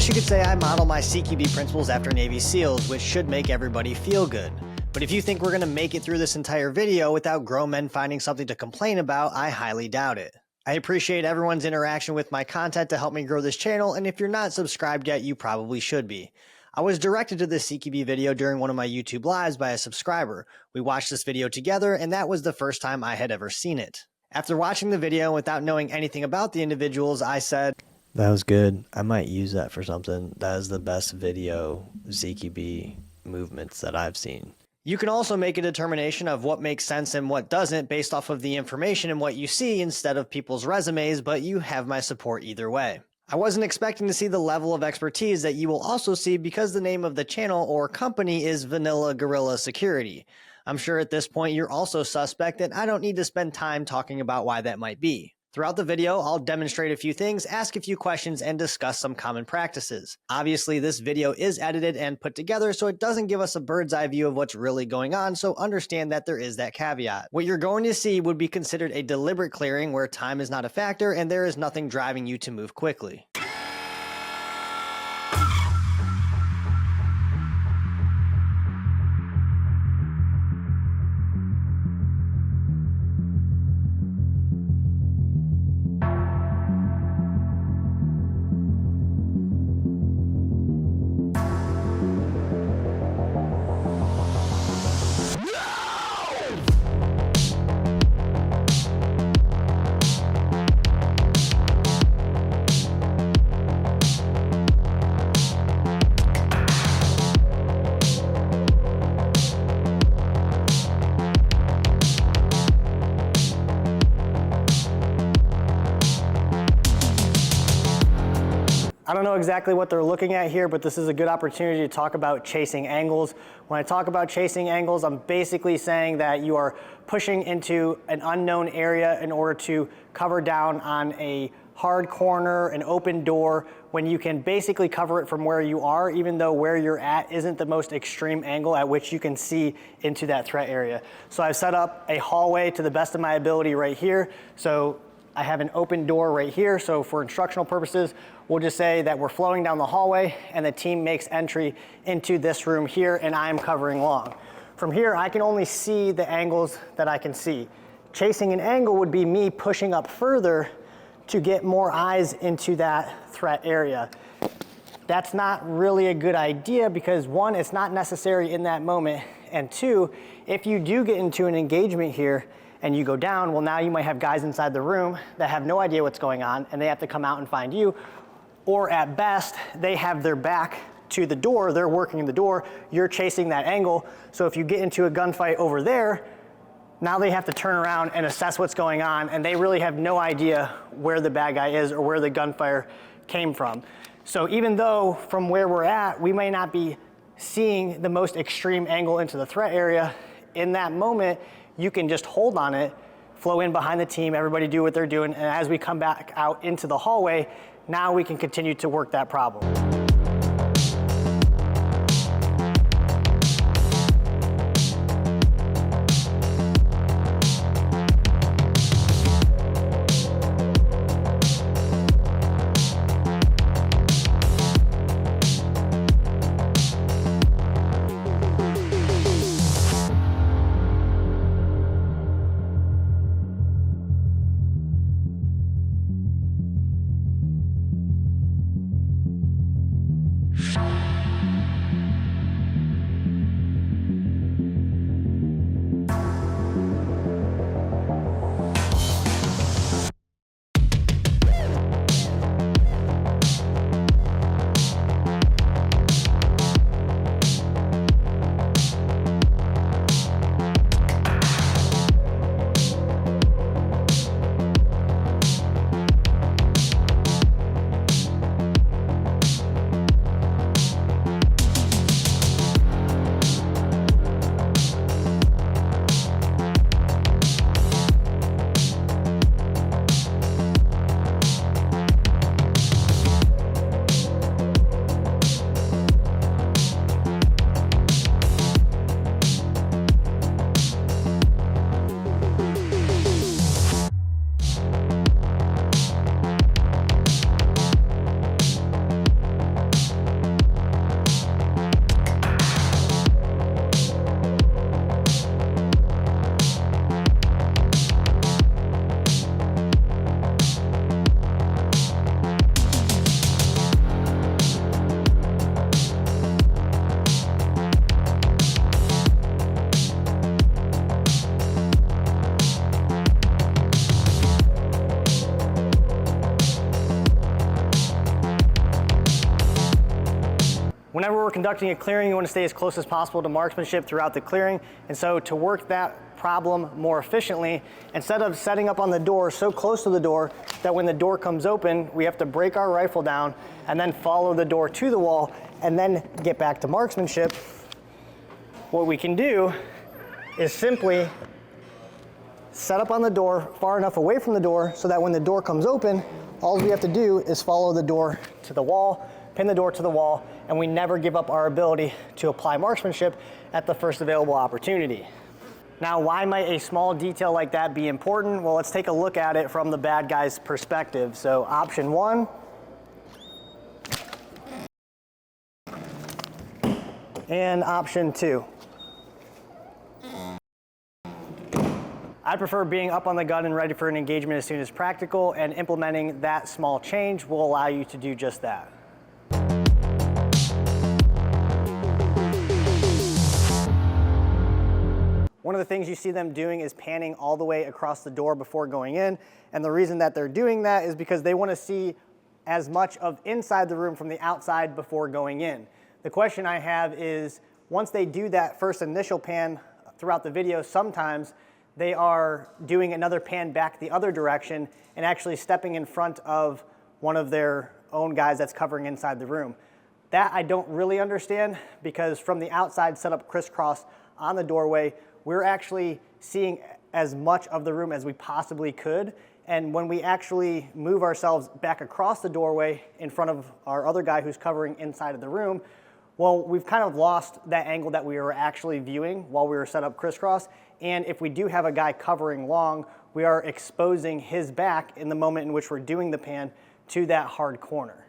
guess you could say I model my CQB principles after Navy SEALs, which should make everybody feel good. But if you think we're going to make it through this entire video without grown men finding something to complain about, I highly doubt it. I appreciate everyone's interaction with my content to help me grow this channel, and if you're not subscribed yet, you probably should be. I was directed to this CQB video during one of my YouTube lives by a subscriber. We watched this video together, and that was the first time I had ever seen it. After watching the video without knowing anything about the individuals, I said, "That was good. I might use that for something. That is the best video CQB movements that I've seen." You can also make a determination of what makes sense and what doesn't based off of the information and what you see instead of people's resumes, but you have my support either way. I wasn't expecting to see the level of expertise that you will also see because the name of the channel or company is Vanilla Gorilla Security. I'm sure at this point you're also suspect, and I don't need to spend time talking about why that might be. Throughout the video, I'll demonstrate a few things, ask a few questions, and discuss some common practices. Obviously, this video is edited and put together, so it doesn't give us a bird's eye view of what's really going on, so understand that there is that caveat. What you're going to see would be considered a deliberate clearing where time is not a factor and there is nothing driving you to move quickly. I don't know exactly what they're looking at here, but this is a good opportunity to talk about chasing angles. When I talk about chasing angles, I'm basically saying that you are pushing into an unknown area in order to cover down on a hard corner, an open door, when you can basically cover it from where you are, even though where you're at isn't the most extreme angle at which you can see into that threat area. So I've set up a hallway to the best of my ability right here. So I have an open door right here, so for instructional purposes, we'll just say that we're flowing down the hallway and the team makes entry into this room here and I'm covering long. From here, I can only see the angles that I can see. Chasing an angle would be me pushing up further to get more eyes into that threat area. That's not really a good idea because one, it's not necessary in that moment, and two, if you do get into an engagement here, and you go down, well, now you might have guys inside the room that have no idea what's going on and they have to come out and find you. Or at best, they have their back to the door, they're working the door, you're chasing that angle. So if you get into a gunfight over there, now they have to turn around and assess what's going on and they really have no idea where the bad guy is or where the gunfire came from. So even though from where we're at, we may not be seeing the most extreme angle into the threat area, in that moment, you can just hold on it, flow in behind the team, everybody do what they're doing, and as we come back out into the hallway, now we can continue to work that problem. conducting a clearing, you want to stay as close as possible to marksmanship throughout the clearing. And so to work that problem more efficiently, instead of setting up on the door so close to the door that when the door comes open, we have to break our rifle down and then follow the door to the wall and then get back to marksmanship, what we can do is simply set up on the door far enough away from the door so that when the door comes open, all we have to do is follow the door to the wall, pin the door to the wall, and we never give up our ability to apply marksmanship at the first available opportunity. Now, why might a small detail like that be important? Well, let's take a look at it from the bad guy's perspective. So option 1, and option 2. I prefer being up on the gun and ready for an engagement as soon as practical, and implementing that small change will allow you to do just that. One of the things you see them doing is panning all the way across the door before going in, and the reason that they're doing that is because they want to see as much of inside the room from the outside before going in. The question I have is, once they do that first initial pan throughout the video, sometimes they are doing another pan back the other direction and actually stepping in front of one of their own guys that's covering inside the room. That I don't really understand, because from the outside set up crisscross on the doorway, we're actually seeing as much of the room as we possibly could. And when we actually move ourselves back across the doorway in front of our other guy who's covering inside of the room, well, we've kind of lost that angle that we were actually viewing while we were set up crisscross. And if we do have a guy covering long, we are exposing his back in the moment in which we're doing the pan to that hard corner.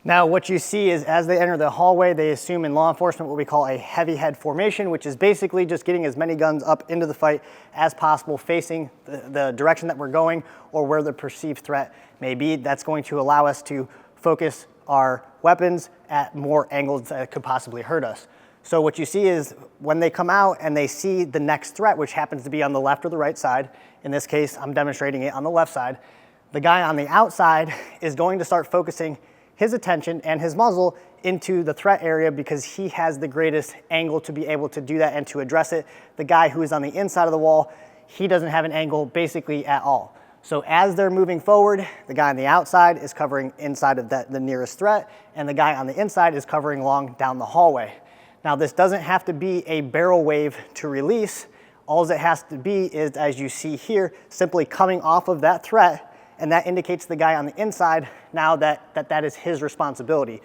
Now, what you see is as they enter the hallway, they assume in law enforcement what we call a heavy head formation, which is basically just getting as many guns up into the fight as possible, facing the direction that we're going or where the perceived threat may be. That's going to allow us to focus our weapons at more angles that could possibly hurt us. So what you see is when they come out and they see the next threat, which happens to be on the left or the right side, in this case, I'm demonstrating it on the left side, the guy on the outside is going to start focusing his attention and his muzzle into the threat area because he has the greatest angle to be able to do that and to address it. The guy who is on the inside of the wall, he doesn't have an angle basically at all. So as they're moving forward, the guy on the outside is covering inside of the nearest threat, and the guy on the inside is covering long down the hallway. Now, this doesn't have to be a barrel wave to release. All it has to be is, as you see here, simply coming off of that threat, and that indicates the guy on the inside now that is his responsibility.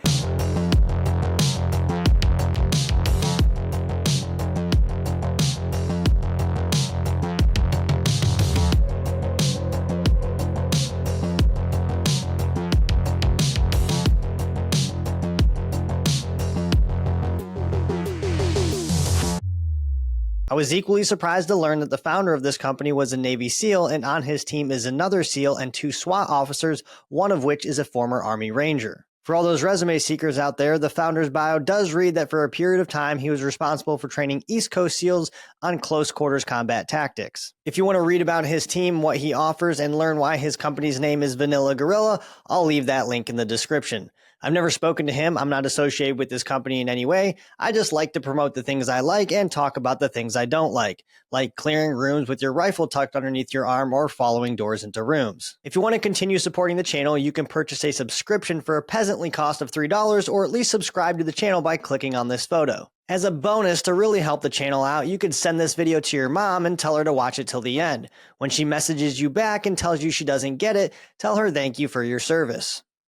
I was equally surprised to learn that the founder of this company was a Navy SEAL, and on his team is another SEAL and 2 SWAT officers, one of which is a former Army Ranger. For all those resume seekers out there, the founder's bio does read that for a period of time he was responsible for training East Coast SEALs on close quarters combat tactics. If you want to read about his team, what he offers, and learn why his company's name is Vanilla Gorilla, I'll leave that link in the description. I've never spoken to him. I'm not associated with this company in any way. I just like to promote the things I like and talk about the things I don't like clearing rooms with your rifle tucked underneath your arm or following doors into rooms. If you want to continue supporting the channel, you can purchase a subscription for a peasantly cost of $3, or at least subscribe to the channel by clicking on this photo. As a bonus, to really help the channel out, you could send this video to your mom and tell her to watch it till the end. When she messages you back and tells you she doesn't get it, tell her thank you for your service.